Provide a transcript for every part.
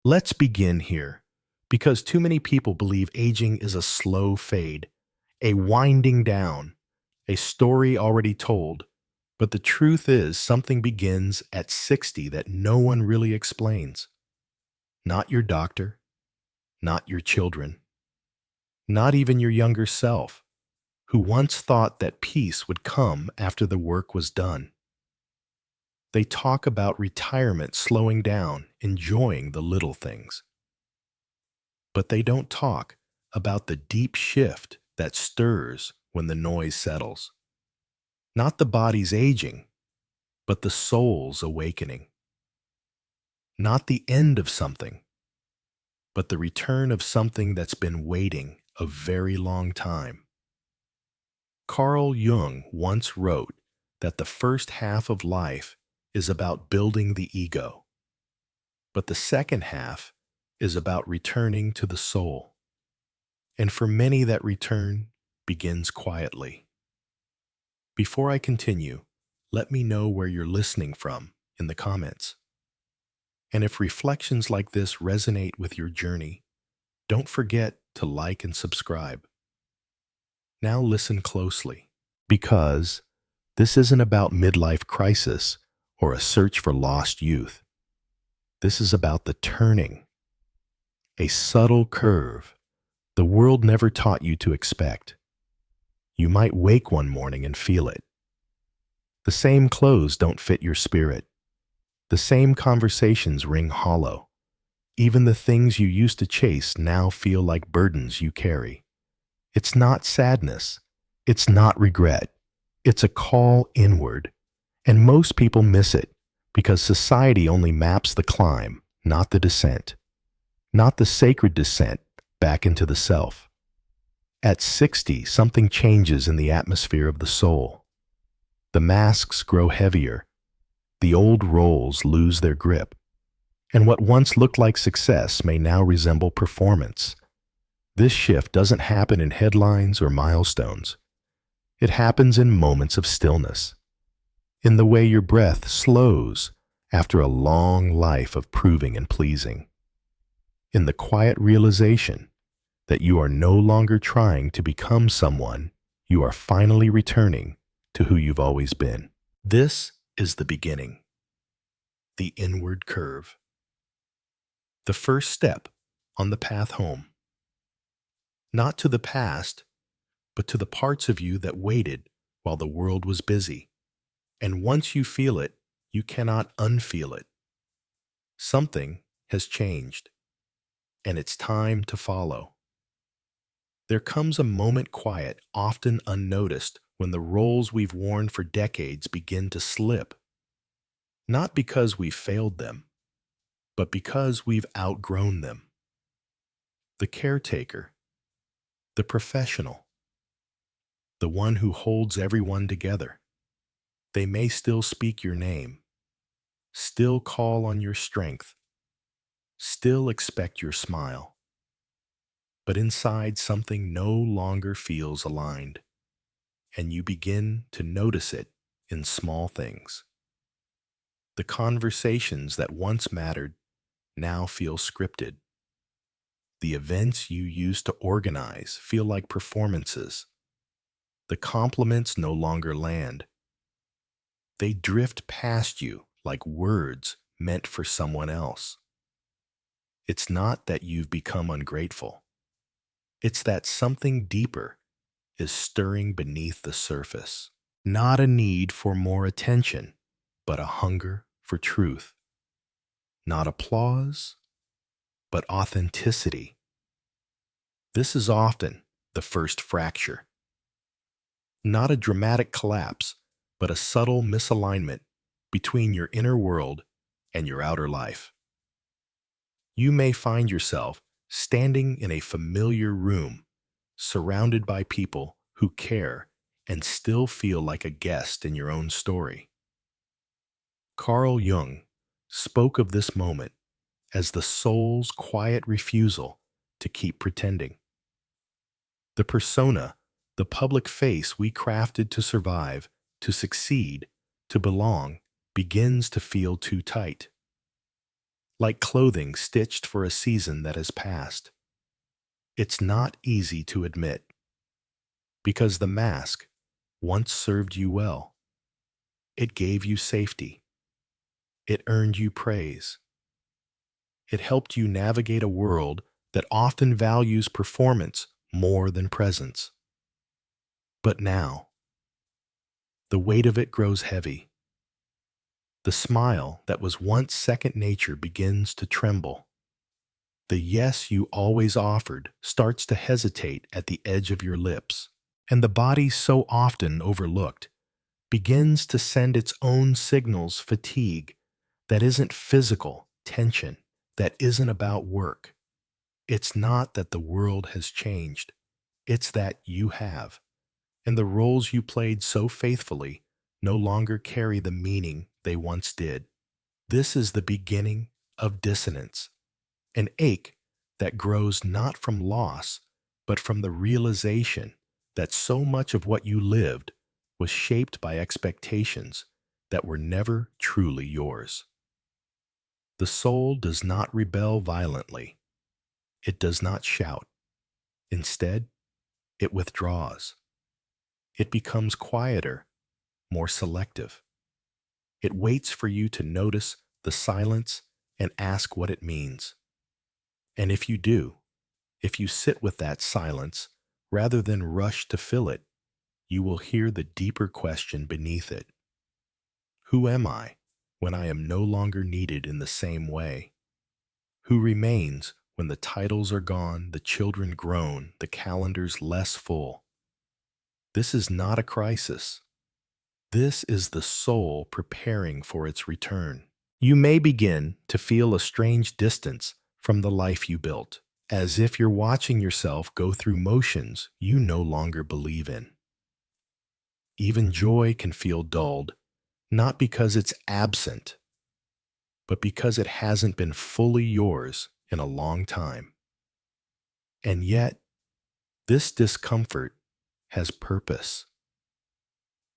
Let's begin here, because too many people believe aging is a slow fade, a winding down, a story already told. But the truth is, something begins at 60 that no one really explains. Not your doctor, not your children, not even your younger self, who once thought that peace would come after the work was done. They talk about retirement, slowing down, enjoying the little things. But they don't talk about the deep shift that stirs when the noise settles. Not the body's aging, but the soul's awakening. Not the end of something, but the return of something that's been waiting a very long time. Carl Jung once wrote that the first half of life is about building the ego, but the second half is about returning to the soul. And for many, that return begins quietly. Before I continue, let me know where you're listening from in the comments. And if reflections like this resonate with your journey, don't forget to like and subscribe. Now listen closely, because this isn't about midlife crisis or a search for lost youth. This is about the turning, a subtle curve the world never taught you to expect. You might wake one morning and feel it. The same clothes don't fit your spirit. The same conversations ring hollow. Even the things you used to chase now feel like burdens you carry. It's not sadness. It's not regret. It's a call inward. And most people miss it because society only maps the climb, not the descent. Not the sacred descent back into the self. At 60, something changes in the atmosphere of the soul. The masks grow heavier. The old roles lose their grip. And what once looked like success may now resemble performance. This shift doesn't happen in headlines or milestones. It happens in moments of stillness, in the way your breath slows after a long life of proving and pleasing, in the quiet realization that you are no longer trying to become someone, you are finally returning to who you've always been. This is the beginning, the inward curve, the first step on the path home. Not to the past, but to the parts of you that waited while the world was busy. And once you feel it, you cannot unfeel it. Something has changed, and it's time to follow. There comes a moment quiet, often unnoticed, when the roles we've worn for decades begin to slip. Not because we've failed them, but because we've outgrown them. The caretaker, the professional, the one who holds everyone together. They may still speak your name, still call on your strength, still expect your smile. But inside, something no longer feels aligned, and you begin to notice it in small things. The conversations that once mattered now feel scripted. The events you used to organize feel like performances. The compliments no longer land. They drift past you like words meant for someone else. It's not that you've become ungrateful. It's that something deeper is stirring beneath the surface. Not a need for more attention, but a hunger for truth. Not applause, but authenticity. This is often the first fracture. Not a dramatic collapse, but a subtle misalignment between your inner world and your outer life. You may find yourself standing in a familiar room, surrounded by people who care and still feel like a guest in your own story. Carl Jung spoke of this moment as the soul's quiet refusal to keep pretending. The persona, the public face we crafted to survive, to succeed, to belong, begins to feel too tight. like clothing stitched for a season that has passed. It's not easy to admit, because the mask once served you well. It gave you safety. It earned you praise. It helped you navigate a world that often values performance more than presence. But now, the weight of it grows heavy. The smile that was once second nature begins to tremble. The yes you always offered starts to hesitate at the edge of your lips, and the body so often overlooked begins to send its own signals fatigue that isn't physical tension, that isn't about work. It's not that the world has changed. It's that you have. And the roles you played so faithfully no longer carry the meaning they once did. This is the beginning of dissonance, an ache that grows not from loss, but from the realization that so much of what you lived was shaped by expectations that were never truly yours. The soul does not rebel violently. It does not shout. Instead, it withdraws. It becomes quieter, more selective. It waits for you to notice the silence and ask what it means. And if you do, if you sit with that silence rather than rush to fill it, you will hear the deeper question beneath it. Who am I when I am no longer needed in the same way? Who remains when the titles are gone, the children grown, the calendars less full? This is not a crisis. This is the soul preparing for its return. You may begin to feel a strange distance from the life you built, as if you're watching yourself go through motions you no longer believe in. Even joy can feel dulled, not because it's absent, but because it hasn't been fully yours in a long time. And yet, this discomfort has purpose.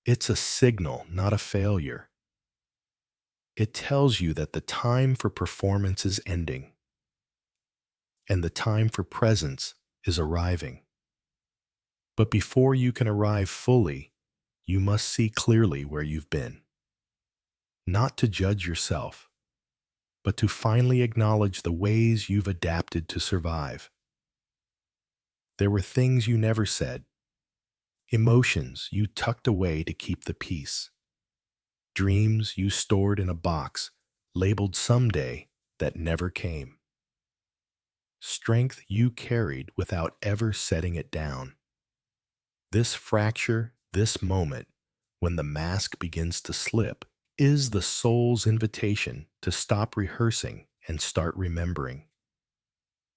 It's a signal, not a failure. It tells you that the time for performance is ending, and the time for presence is arriving. But before you can arrive fully, you must see clearly where you've been. Not to judge yourself, but to finally acknowledge the ways you've adapted to survive. There were things you never said, emotions you tucked away to keep the peace, dreams you stored in a box labeled someday that never came, strength you carried without ever setting it down. This fracture, this moment, when the mask begins to slip, is the soul's invitation to stop rehearsing and start remembering.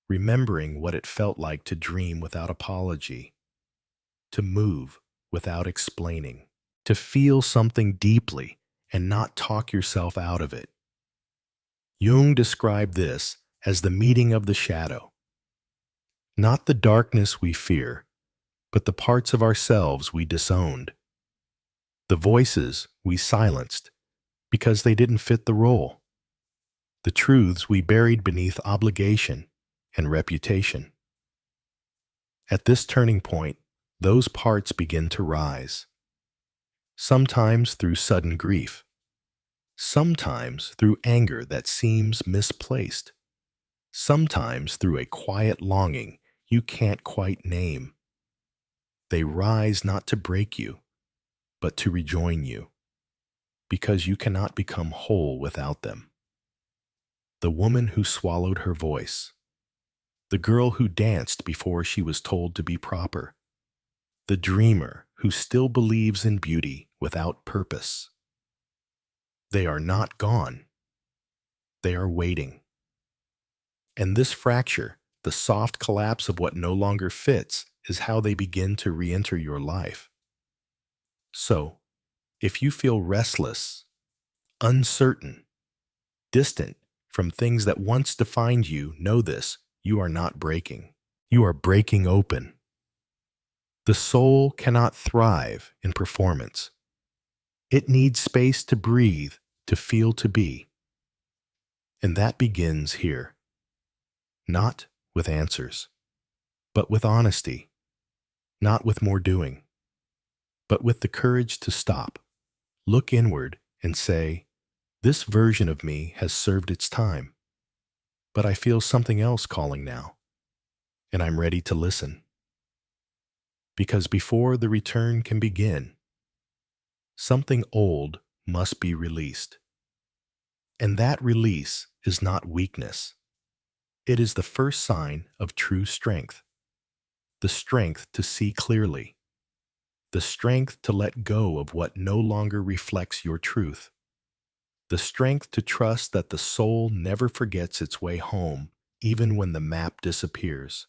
Remembering what it felt like to dream without apology, to move without explaining, to feel something deeply and not talk yourself out of it. Jung described this as the meeting of the shadow. Not the darkness we fear, but the parts of ourselves we disowned. The voices we silenced because they didn't fit the role. The truths we buried beneath obligation and reputation. At this turning point, those parts begin to rise. Sometimes through sudden grief. Sometimes through anger that seems misplaced. Sometimes through a quiet longing you can't quite name. They rise not to break you, but to rejoin you, because you cannot become whole without them. The woman who swallowed her voice. The girl who danced before she was told to be proper. The dreamer who still believes in beauty without purpose. They are not gone. They are waiting. And this fracture, the soft collapse of what no longer fits, is how they begin to re-enter your life. So, if you feel restless, uncertain, distant from things that once defined you, know this: you are not breaking. You are breaking open. The soul cannot thrive in performance. It needs space to breathe, to feel, to be. And that begins here, not with answers, but with honesty, not with more doing, but with the courage to stop, look inward, and say, this version of me has served its time, but I feel something else calling now, and I'm ready to listen. Because before the return can begin, something old must be released. And that release is not weakness. It is the first sign of true strength. The strength to see clearly. The strength to let go of what no longer reflects your truth. The strength to trust that the soul never forgets its way home, even when the map disappears.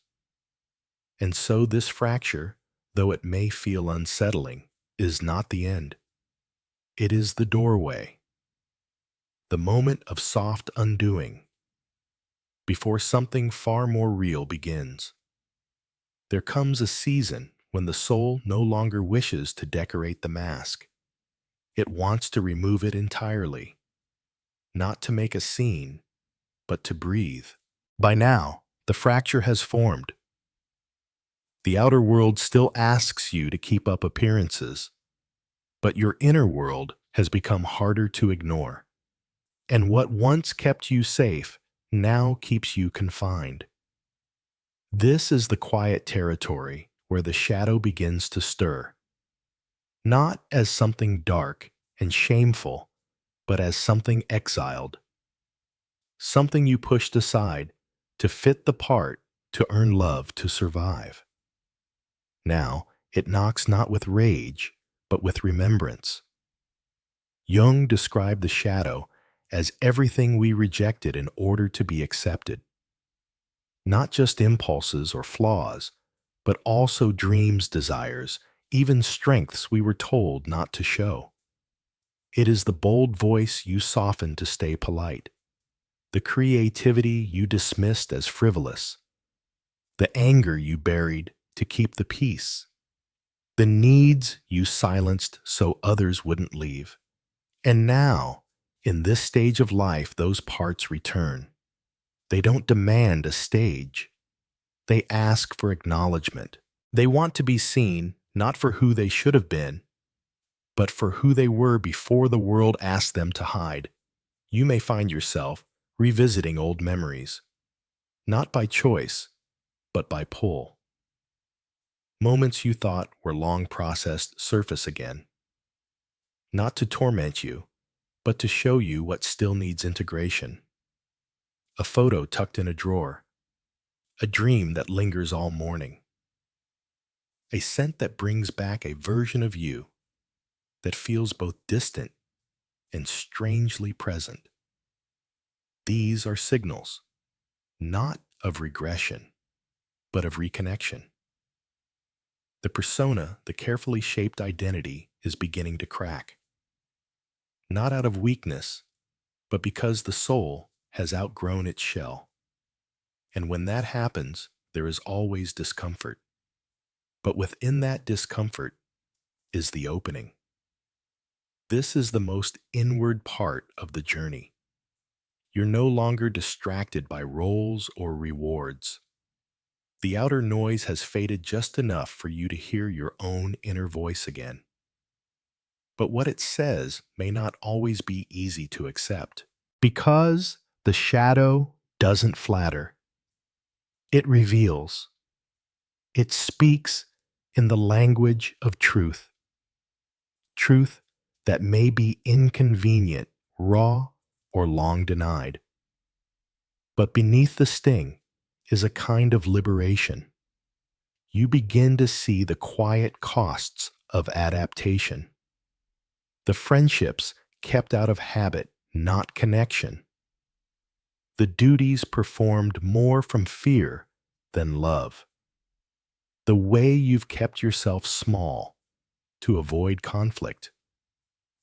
And so this fracture, though it may feel unsettling, is not the end. It is the doorway, the moment of soft undoing, before something far more real begins. There comes a season when the soul no longer wishes to decorate the mask. It wants to remove it entirely, not to make a scene, but to breathe. By now, the fracture has formed. The outer world still asks you to keep up appearances, but your inner world has become harder to ignore. And what once kept you safe now keeps you confined. This is the quiet territory where the shadow begins to stir, not as something dark and shameful, but as something exiled, something you pushed aside to fit the part, to earn love, to survive. Now, it knocks not with rage, but with remembrance. Jung described the shadow as everything we rejected in order to be accepted. Not just impulses or flaws, but also dreams, desires, even strengths we were told not to show. It is the bold voice you softened to stay polite, the creativity you dismissed as frivolous, the anger you buried to keep the peace, the needs you silenced so others wouldn't leave. And now, in this stage of life, those parts return. They don't demand a stage. They ask for acknowledgement. They want to be seen, not for who they should have been, but for who they were before the world asked them to hide. You may find yourself revisiting old memories, not by choice, but by pull. Moments you thought were long processed surface again, not to torment you, but to show you what still needs integration. A photo tucked in a drawer, a dream that lingers all morning, a scent that brings back a version of you that feels both distant and strangely present. These are signals, not of regression, but of reconnection. The persona, the carefully shaped identity, is beginning to crack. Not out of weakness, but because the soul has outgrown its shell. And when that happens, there is always discomfort. But within that discomfort is the opening. This is the most inward part of the journey. You're no longer distracted by roles or rewards. The outer noise has faded just enough for you to hear your own inner voice again. But what it says may not always be easy to accept. Because the shadow doesn't flatter. It reveals. It speaks in the language of truth. Truth that may be inconvenient, raw, or long denied. But beneath the sting is a kind of liberation. You begin to see the quiet costs of adaptation. The friendships kept out of habit, not connection. The duties performed more from fear than love. The way you've kept yourself small to avoid conflict.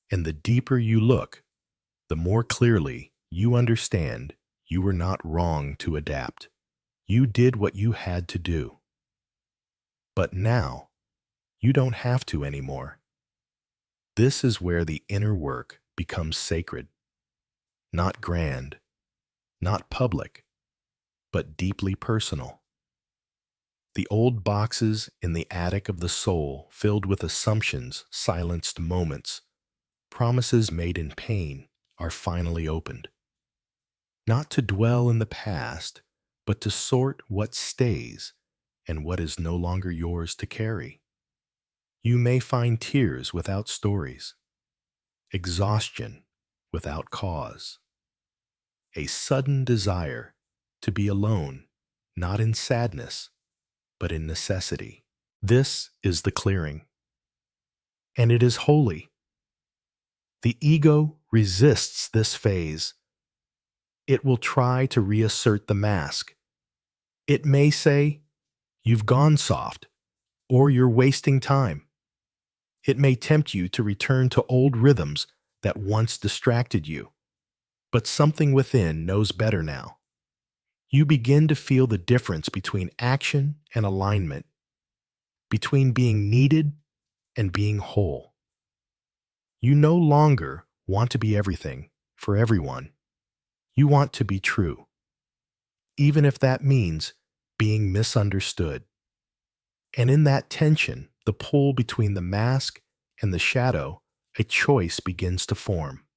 And the deeper you look, the more clearly you understand you were not wrong to adapt. You did what you had to do. But now, you don't have to anymore. This is where the inner work becomes sacred, not grand, not public, but deeply personal. The old boxes in the attic of the soul, filled with assumptions, silenced moments, promises made in pain, are finally opened. Not to dwell in the past, but to sort what stays and what is no longer yours to carry. You may find tears without stories, exhaustion without cause, a sudden desire to be alone, not in sadness, but in necessity. This is the clearing, and it is holy. The ego resists this phase. It will try to reassert the mask. It may say, "You've gone soft," or "You're wasting time." It may tempt you to return to old rhythms that once distracted you. But something within knows better now. You begin to feel the difference between action and alignment, between being needed and being whole. You no longer want to be everything for everyone. You want to be true, even if that means being misunderstood. And in that tension, the pull between the mask and the shadow, a choice begins to form.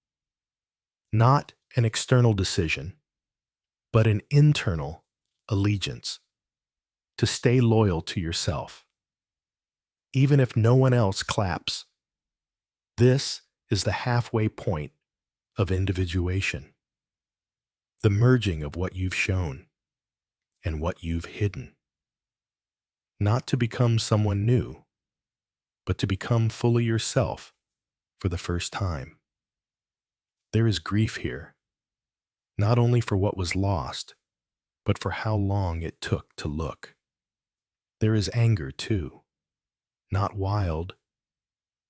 Not an external decision, but an internal allegiance, to stay loyal to yourself, even if no one else claps. This is the halfway point of individuation, the merging of what you've shown and what you've hidden. Not to become someone new, but to become fully yourself for the first time. There is grief here, not only for what was lost, but for how long it took to look. There is anger, too, not wild,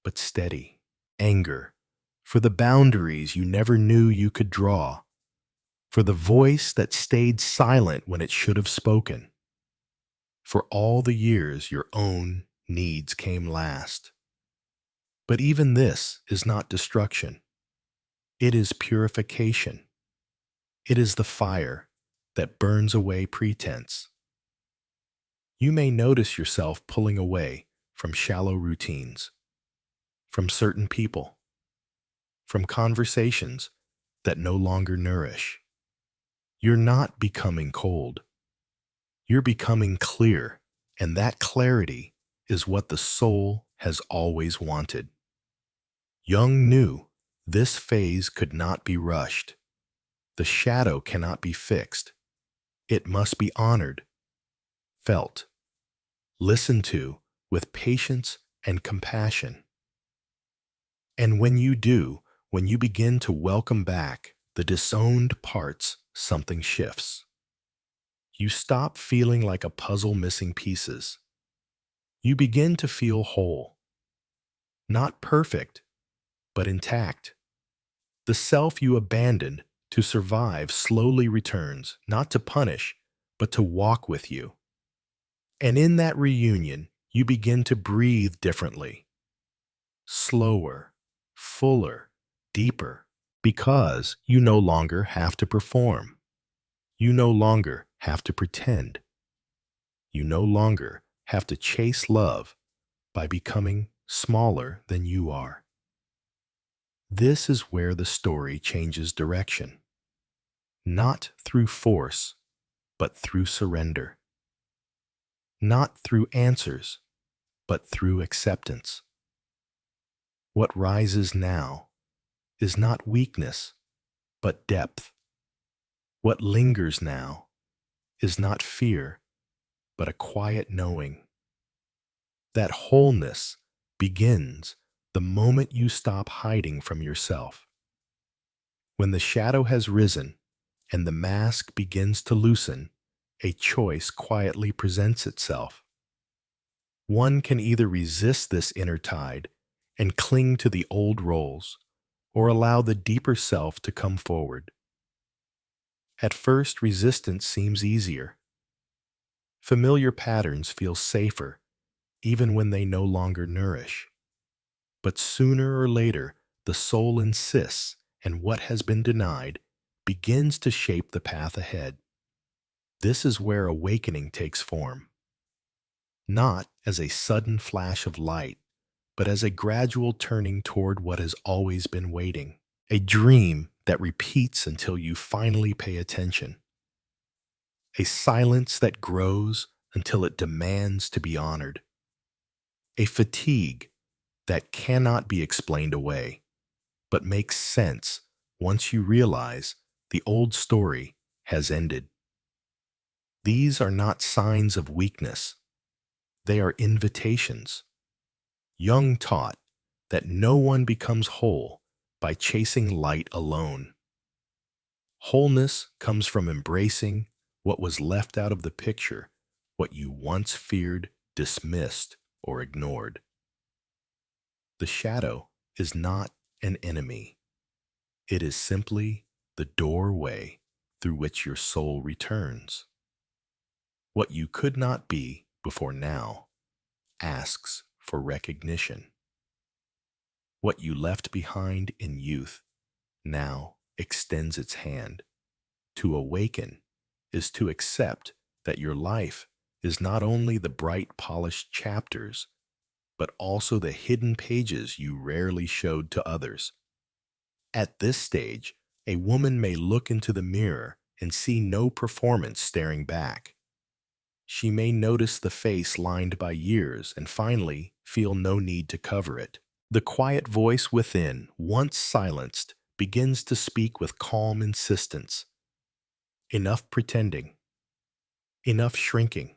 but steady. Anger for the boundaries you never knew you could draw, for the voice that stayed silent when it should have spoken, for all the years your own needs came last. But even this is not destruction. It is purification. It is the fire that burns away pretense. You may notice yourself pulling away from shallow routines, from certain people, from conversations that no longer nourish. You're not becoming cold. You're becoming clear, and that clarity is what the soul has always wanted. Jung knew this phase could not be rushed. The shadow cannot be fixed. It must be honored, felt, listened to with patience and compassion. And when you do, when you begin to welcome back the disowned parts, something shifts. You stop feeling like a puzzle missing pieces. You begin to feel whole. Not perfect, but intact. The self you abandoned to survive slowly returns, not to punish, but to walk with you. And in that reunion, you begin to breathe differently. Slower, fuller, deeper, because you no longer have to perform. You no longer have to pretend. You no longer have to chase love by becoming smaller than you are. This is where the story changes direction. Not through force, but through surrender. Not through answers, but through acceptance. What rises now is not weakness, but depth. What lingers now is not fear, but a quiet knowing. That wholeness begins the moment you stop hiding from yourself. When the shadow has risen and the mask begins to loosen, a choice quietly presents itself. One can either resist this inner tide and cling to the old roles, or allow the deeper self to come forward. At first, resistance seems easier. Familiar patterns feel safer, even when they no longer nourish. But sooner or later, the soul insists, and what has been denied begins to shape the path ahead. This is where awakening takes form, not as a sudden flash of light, but as a gradual turning toward what has always been waiting, a dream that repeats until you finally pay attention, a silence that grows until it demands to be honored, a fatigue that cannot be explained away, but makes sense once you realize the old story has ended. These are not signs of weakness, they are invitations. Jung taught that no one becomes whole by chasing light alone. Wholeness comes from embracing what was left out of the picture, what you once feared, dismissed, or ignored. The shadow is not an enemy. It is simply the doorway through which your soul returns. What you could not be before now asks for recognition. What you left behind in youth now extends its hand. To awaken is to accept that your life is not only the bright, polished chapters, but also the hidden pages you rarely showed to others. At this stage, a woman may look into the mirror and see no performance staring back. She may notice the face lined by years and finally feel no need to cover it. The quiet voice within, once silenced, begins to speak with calm insistence. Enough pretending. Enough shrinking.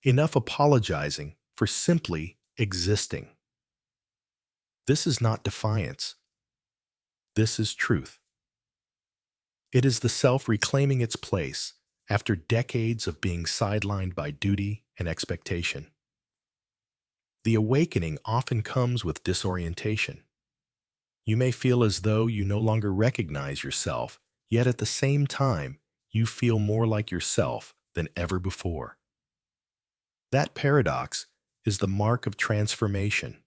Enough apologizing for simply existing. This is not defiance. This is truth. It is the self reclaiming its place after decades of being sidelined by duty and expectation. The awakening often comes with disorientation. You may feel as though you no longer recognize yourself, yet at the same time, you feel more like yourself than ever before. That paradox is the mark of transformation.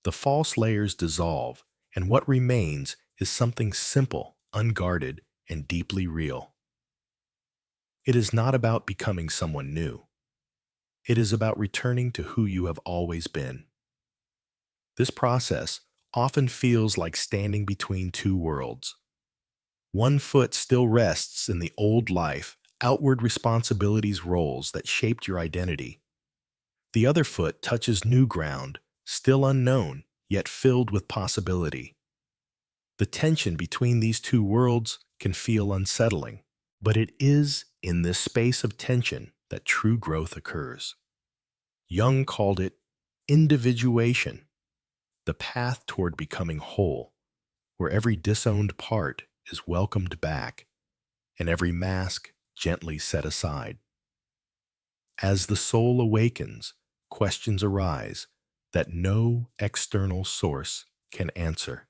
The false layers dissolve, and what remains is something simple, unguarded, and deeply real. It is not about becoming someone new. It is about returning to who you have always been. This process often feels like standing between two worlds. One foot still rests in the old life, outward responsibilities roles that shaped your identity. The other foot touches new ground, still unknown, yet filled with possibility. The tension between these two worlds can feel unsettling, but it is in this space of tension that true growth occurs. Jung called it individuation, the path toward becoming whole, where every disowned part is welcomed back and every mask gently set aside. As the soul awakens, questions arise that no external source can answer.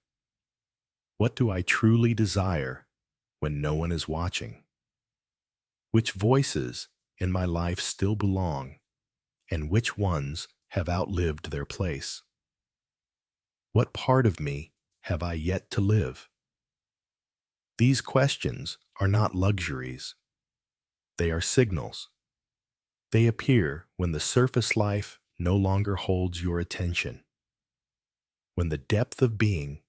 What do I truly desire when no one is watching? Which voices in my life still belong, and which ones have outlived their place? What part of me have I yet to live? These questions are not luxuries. They are signals. They appear when the surface life no longer holds your attention, when the depth of being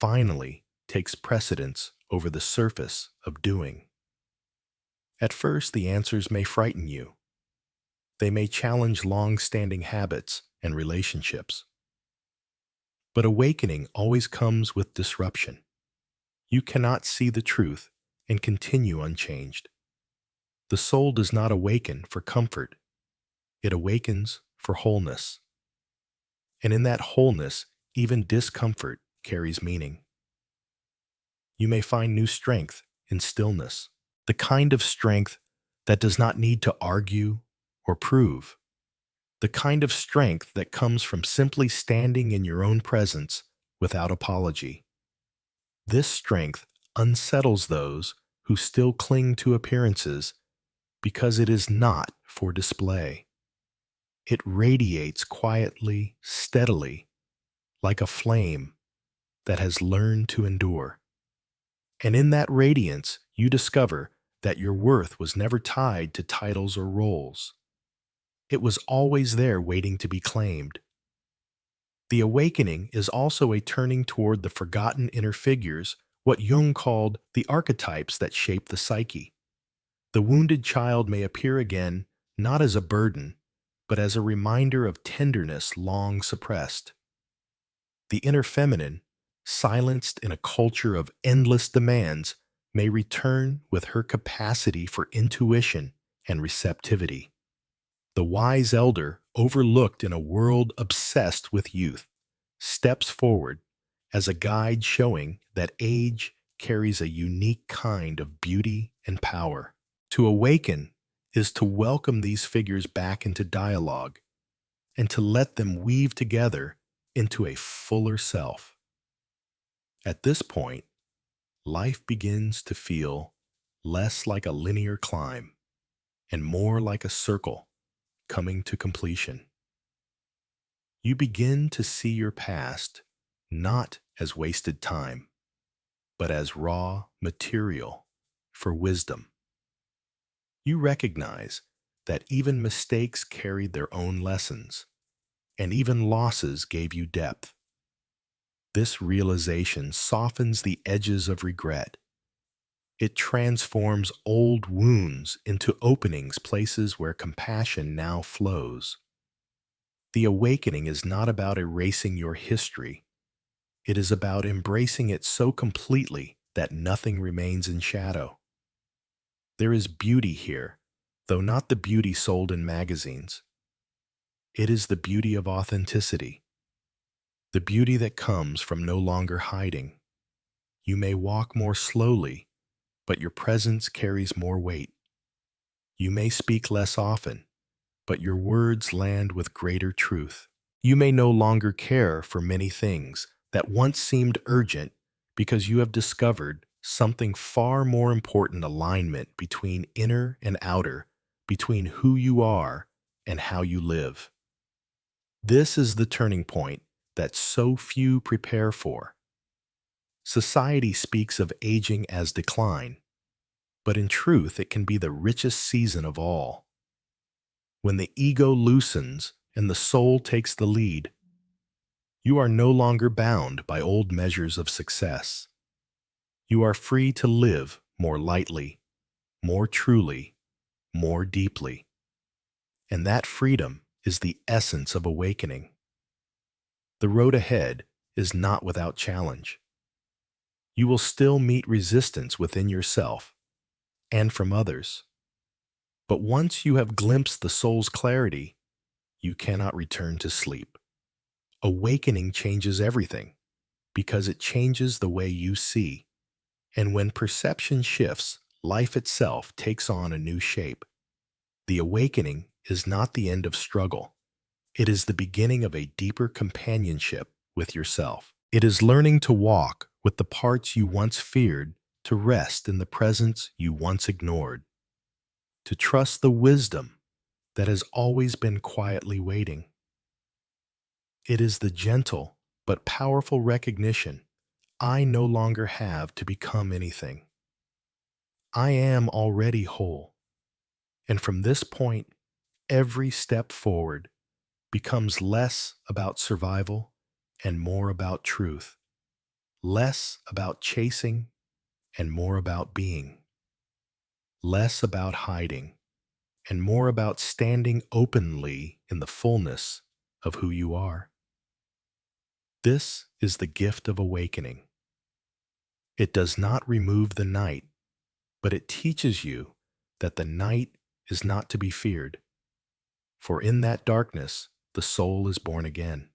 finally takes precedence over the surface of doing. At first, the answers may frighten you. They may challenge long-standing habits and relationships. But awakening always comes with disruption. You cannot see the truth and continue unchanged. The soul does not awaken for comfort. It awakens for wholeness. And in that wholeness, even discomfort carries meaning. You may find new strength in stillness, the kind of strength that does not need to argue or prove, the kind of strength that comes from simply standing in your own presence without apology. This strength unsettles those who still cling to appearances because it is not for display. It radiates quietly, steadily, like a flame that has learned to endure. And in that radiance, you discover that your worth was never tied to titles or roles. It was always there waiting to be claimed. The awakening is also a turning toward the forgotten inner figures, what Jung called the archetypes that shape the psyche. The wounded child may appear again not as a burden, but as a reminder of tenderness long suppressed. The inner feminine, silenced in a culture of endless demands, may return with her capacity for intuition and receptivity. The wise elder, overlooked in a world obsessed with youth, steps forward as a guide showing that age carries a unique kind of beauty and power. To awaken is to welcome these figures back into dialogue and to let them weave together into a fuller self. At this point, life begins to feel less like a linear climb and more like a circle coming to completion. You begin to see your past not as wasted time, but as raw material for wisdom. You recognize that even mistakes carried their own lessons, and even losses gave you depth. This realization softens the edges of regret. It transforms old wounds into openings, places where compassion now flows. The awakening is not about erasing your history. It is about embracing it so completely that nothing remains in shadow. There is beauty here, though not the beauty sold in magazines. It is the beauty of authenticity, the beauty that comes from no longer hiding. You may walk more slowly, but your presence carries more weight. You may speak less often, but your words land with greater truth. You may no longer care for many things that once seemed urgent because you have discovered something far more important: alignment between inner and outer, between who you are and how you live. This is the turning point that so few prepare for. Society speaks of aging as decline, but in truth, it can be the richest season of all. When the ego loosens and the soul takes the lead, you are no longer bound by old measures of success. You are free to live more lightly, more truly, more deeply. And that freedom is the essence of awakening. The road ahead is not without challenge. You will still meet resistance within yourself and from others. But once you have glimpsed the soul's clarity, you cannot return to sleep. Awakening changes everything because it changes the way you see. And when perception shifts, life itself takes on a new shape. The awakening is not the end of struggle. It is the beginning of a deeper companionship with yourself. It is learning to walk with the parts you once feared, to rest in the presence you once ignored, to trust the wisdom that has always been quietly waiting. It is the gentle but powerful recognition: I no longer have to become anything. I am already whole. And from this point, every step forward becomes less about survival and more about truth, less about chasing and more about being, less about hiding and more about standing openly in the fullness of who you are. This is the gift of awakening. It does not remove the night, but it teaches you that the night is not to be feared, for in that darkness the soul is born again.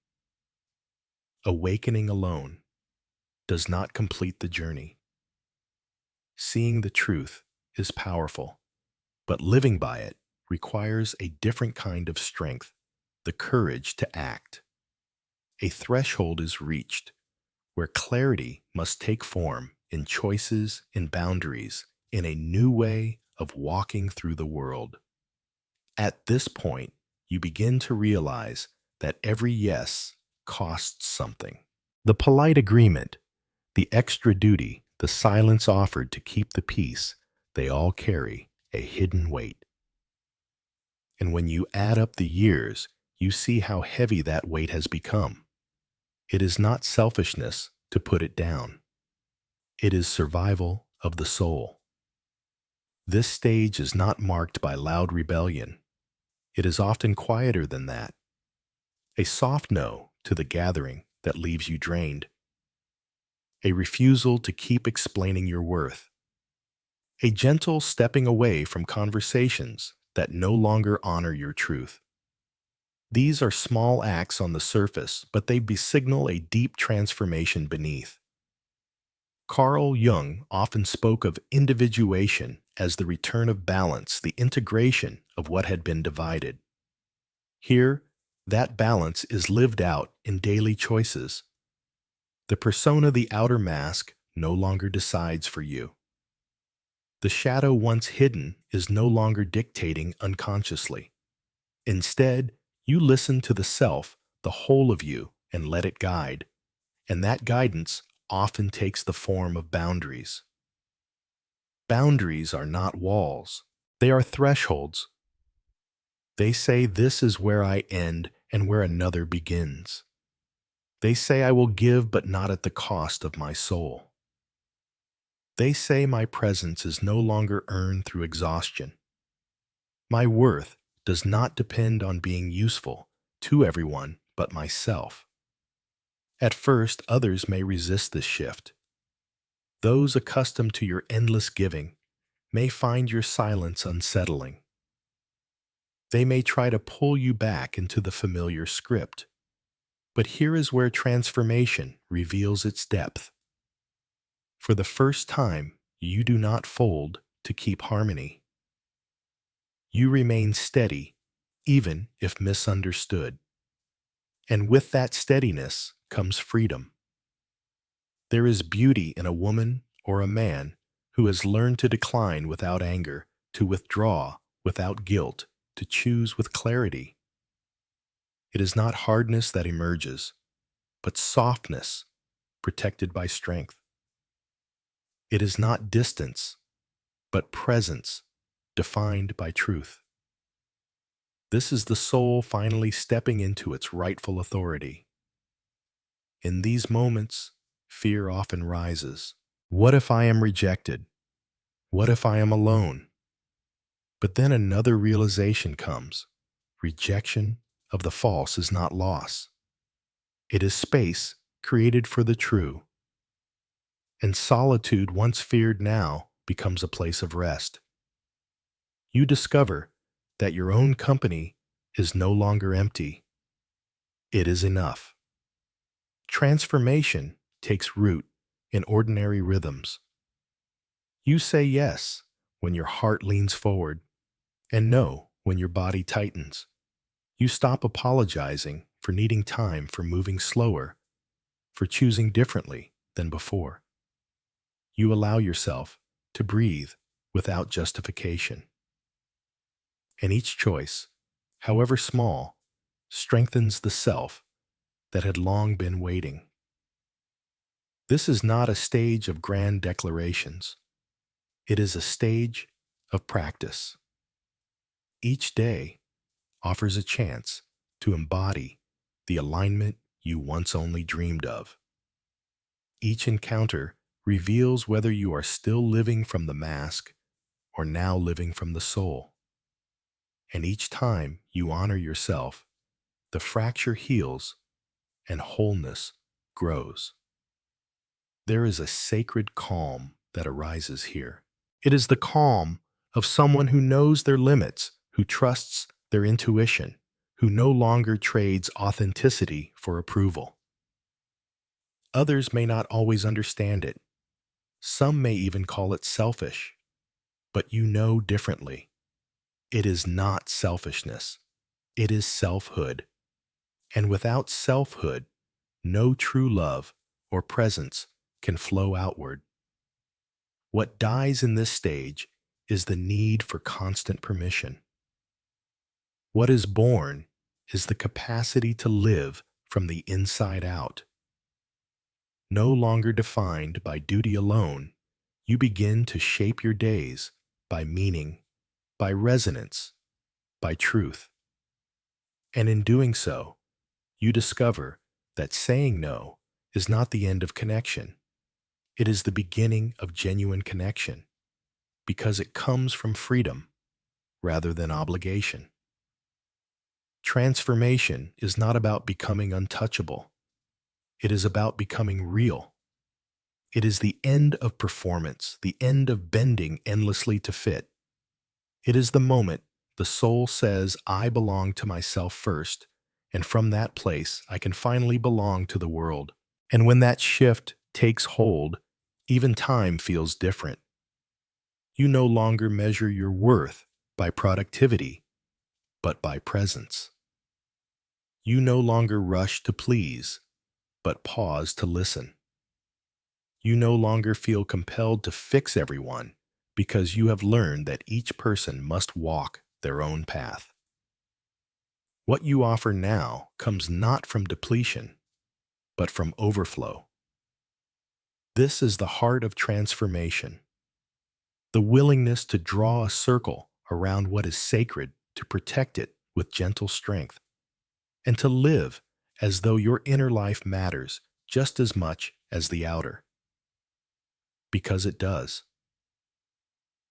Awakening alone does not complete the journey. Seeing the truth is powerful, but living by it requires a different kind of strength: the courage to act. A threshold is reached where clarity must take form in choices, in boundaries, in a new way of walking through the world. At this point, you begin to realize that every yes costs something. The polite agreement, the extra duty, the silence offered to keep the peace, they all carry a hidden weight. And when you add up the years, you see how heavy that weight has become. It is not selfishness to put it down. It is survival of the soul. This stage is not marked by loud rebellion. It is often quieter than that. A soft no to the gathering that leaves you drained. A refusal to keep explaining your worth. A gentle stepping away from conversations that no longer honor your truth. These are small acts on the surface, but they signal a deep transformation beneath. Carl Jung often spoke of individuation as the return of balance, the integration of what had been divided. Here, that balance is lived out in daily choices. The persona, the outer mask, no longer decides for you. The shadow once hidden is no longer dictating unconsciously. Instead, you listen to the self, the whole of you, and let it guide. And that guidance often takes the form of boundaries. Boundaries are not walls. They are thresholds. They say this is where I end and where another begins. They say I will give but not at the cost of my soul. They say my presence is no longer earned through exhaustion. My worth does not depend on being useful to everyone but myself. At first, others may resist this shift. Those accustomed to your endless giving may find your silence unsettling. They may try to pull you back into the familiar script. But here is where transformation reveals its depth. For the first time, you do not fold to keep harmony. You remain steady, even if misunderstood. And with that steadiness comes freedom. There is beauty in a woman or a man who has learned to decline without anger, to withdraw without guilt, to choose with clarity. It is not hardness that emerges, but softness protected by strength. It is not distance, but presence defined by truth. This is the soul finally stepping into its rightful authority. In these moments, fear often rises. What if I am rejected? What if I am alone? But then another realization comes. Rejection of the false is not loss. It is space created for the true. And solitude once feared now becomes a place of rest. You discover that your own company is no longer empty. It is enough. Transformation takes root in ordinary rhythms. You say yes when your heart leans forward, and no when your body tightens. You stop apologizing for needing time, for moving slower, for choosing differently than before. You allow yourself to breathe without justification. And each choice, however small, strengthens the self that had long been waiting. This is not a stage of grand declarations. It is a stage of practice. Each day offers a chance to embody the alignment you once only dreamed of. Each encounter reveals whether you are still living from the mask or now living from the soul. And each time you honor yourself, the fracture heals and wholeness grows. There is a sacred calm that arises here. It is the calm of someone who knows their limits, who trusts their intuition, who no longer trades authenticity for approval. Others may not always understand it. Some may even call it selfish. But you know differently. It is not selfishness. It is selfhood. And without selfhood, no true love or presence can flow outward. What dies in this stage is the need for constant permission. What is born is the capacity to live from the inside out. No longer defined by duty alone, You begin to shape your days by meaning, by resonance, by truth. And in doing so, you discover that saying no is not the end of connection. It is the beginning of genuine connection because it comes from freedom rather than obligation. Transformation is not about becoming untouchable. It is about becoming real. It is the end of performance, the end of bending endlessly to fit. It is the moment the soul says, I belong to myself first, and from that place I can finally belong to the world. And when that shift takes hold, even time feels different. You no longer measure your worth by productivity, but by presence. You no longer rush to please, but pause to listen. You no longer feel compelled to fix everyone because you have learned that each person must walk their own path. What you offer now comes not from depletion, but from overflow. This is the heart of transformation, the willingness to draw a circle around what is sacred, to protect it with gentle strength, and to live as though your inner life matters just as much as the outer. Because it does.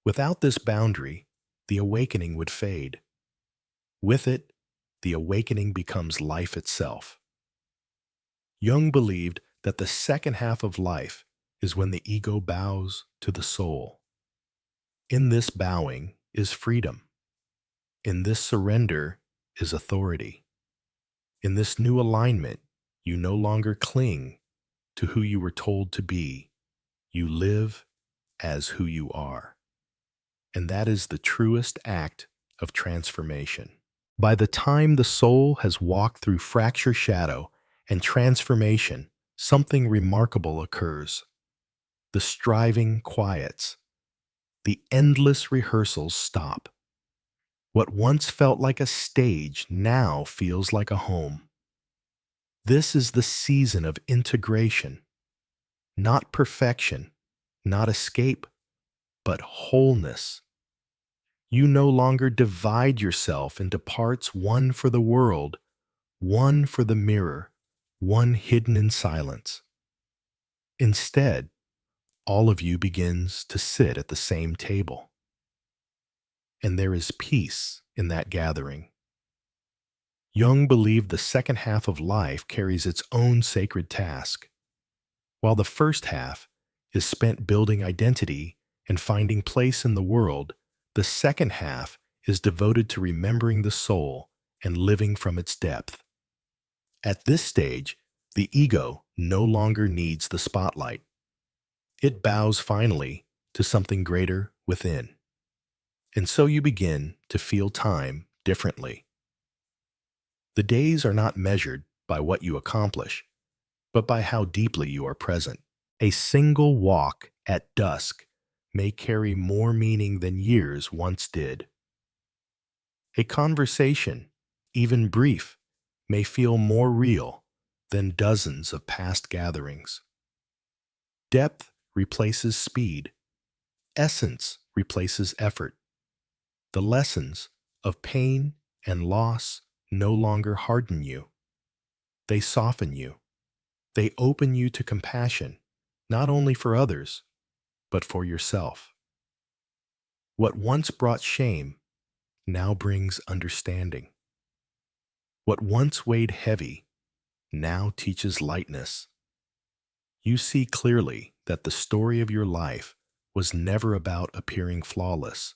Without this boundary, the awakening would fade. With it, the awakening becomes life itself. Jung believed that the second half of life is when the ego bows to the soul. In this bowing is freedom. In this surrender is authority. In this new alignment, you no longer cling to who you were told to be. You live as who you are. And that is the truest act of transformation. By the time the soul has walked through fracture, shadow, and transformation, something remarkable occurs. The striving quiets. The endless rehearsals stop. What once felt like a stage now feels like a home. This is the season of integration, not perfection, not escape, but wholeness. You no longer divide yourself into parts, one for the world, one for the mirror, one hidden in silence. Instead, all of you begins to sit at the same table. And there is peace in that gathering. Jung believed the second half of life carries its own sacred task. While the first half is spent building identity and finding place in the world, the second half is devoted to remembering the soul and living from its depth. At this stage, the ego no longer needs the spotlight. It bows finally to something greater within. And so you begin to feel time differently. The days are not measured by what you accomplish, but by how deeply you are present. A single walk at dusk may carry more meaning than years once did. A conversation, even brief, may feel more real than dozens of past gatherings. Depth replaces speed. Essence replaces effort. The lessons of pain and loss no longer harden you. They soften you. They open you to compassion, not only for others, but for yourself. What once brought shame now brings understanding. What once weighed heavy now teaches lightness. You see clearly that the story of your life was never about appearing flawless.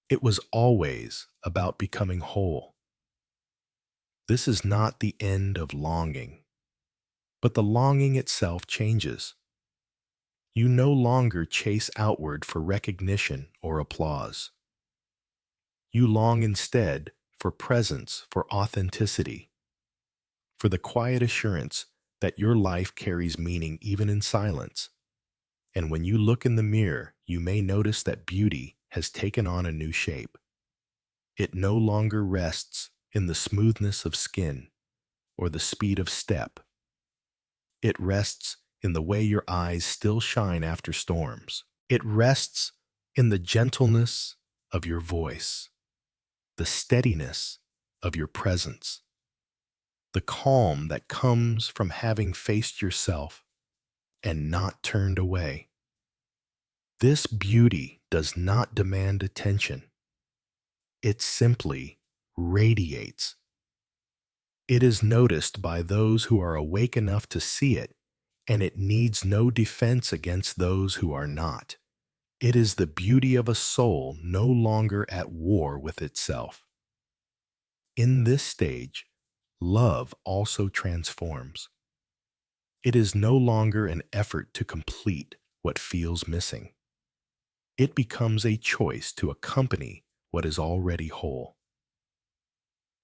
It was always about becoming whole. This is not the end of longing, but the longing itself changes. You no longer chase outward for recognition or applause. You long instead for presence, for authenticity, for the quiet assurance that your life carries meaning even in silence. And when you look in the mirror, you may notice that beauty has taken on a new shape. It no longer rests in the smoothness of skin or the speed of step. It rests in the way your eyes still shine after storms. It rests in the gentleness of your voice, the steadiness of your presence, the calm that comes from having faced yourself and not turned away. This beauty does not demand attention. It simply radiates. It is noticed by those who are awake enough to see it, and it needs no defense against those who are not. It is the beauty of a soul no longer at war with itself. In this stage, love also transforms. It is no longer an effort to complete what feels missing. It becomes a choice to accompany what is already whole.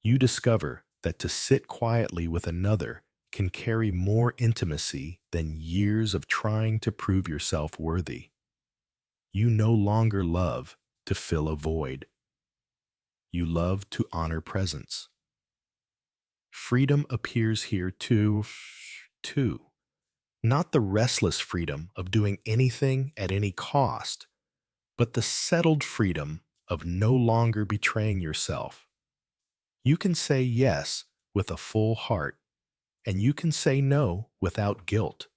You discover that to sit quietly with another can carry more intimacy than years of trying to prove yourself worthy. You no longer love to fill a void. You love to honor presence. Freedom appears here too. Not the restless freedom of doing anything at any cost, but the settled freedom of no longer betraying yourself. You can say yes with a full heart, and you can say no without guilt,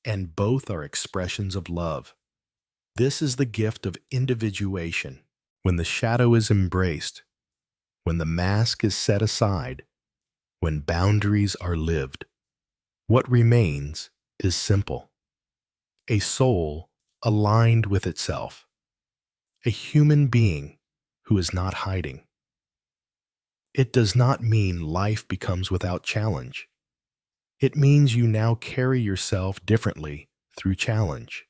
and both are expressions of love. This is the gift of individuation. When the shadow is embraced, when the mask is set aside, when boundaries are lived, what remains is simple. A soul aligned with itself. A human being who is not hiding. It does not mean life becomes without challenge. It means you now carry yourself differently through challenge.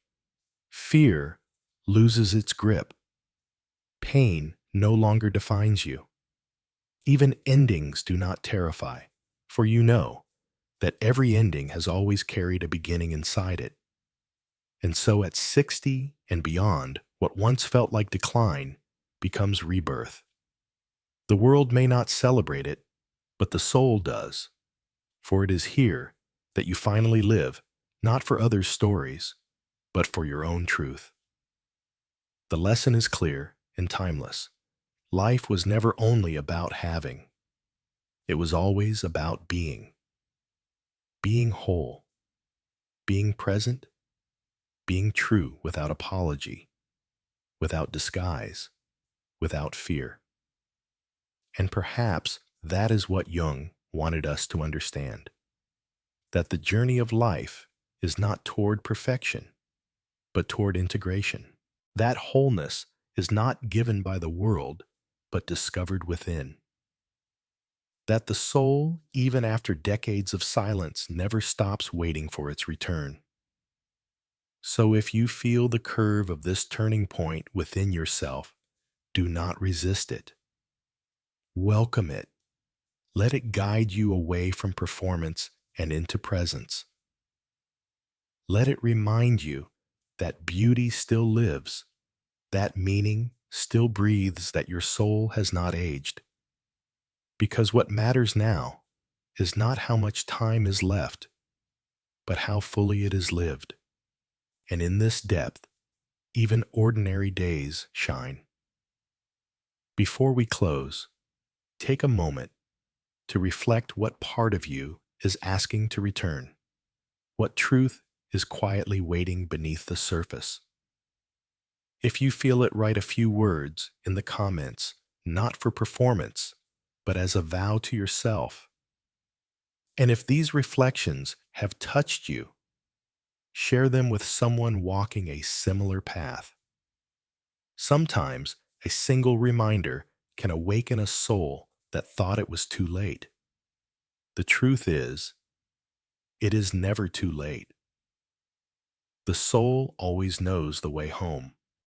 Fear loses its grip. Pain no longer defines you. Even endings do not terrify, for you know that every ending has always carried a beginning inside it. And so at 60 and beyond, what once felt like decline becomes rebirth. The world may not celebrate it, but the soul does, for it is here that you finally live, not for others' stories, but for your own truth. The lesson is clear and timeless. Life was never only about having. It was always about being. Being whole. Being present. Being true without apology, without disguise, without fear. And perhaps that is what Jung wanted us to understand. That the journey of life is not toward perfection, but toward integration. That wholeness is not given by the world, but discovered within. That the soul, even after decades of silence, never stops waiting for its return. So if you feel the curve of this turning point within yourself, do not resist it. Welcome it. Let it guide you away from performance and into presence. Let it remind you that beauty still lives, that meaning still breathes, that your soul has not aged. Because what matters now is not how much time is left, but how fully it is lived. And in this depth, even ordinary days shine. Before we close, take a moment to reflect what part of you is asking to return, what truth is quietly waiting beneath the surface. If you feel it, write a few words in the comments, not for performance, but as a vow to yourself. And if these reflections have touched you, share them with someone walking a similar path. Sometimes a single reminder can awaken a soul that thought it was too late. The truth is, it is never too late. The soul always knows the way home.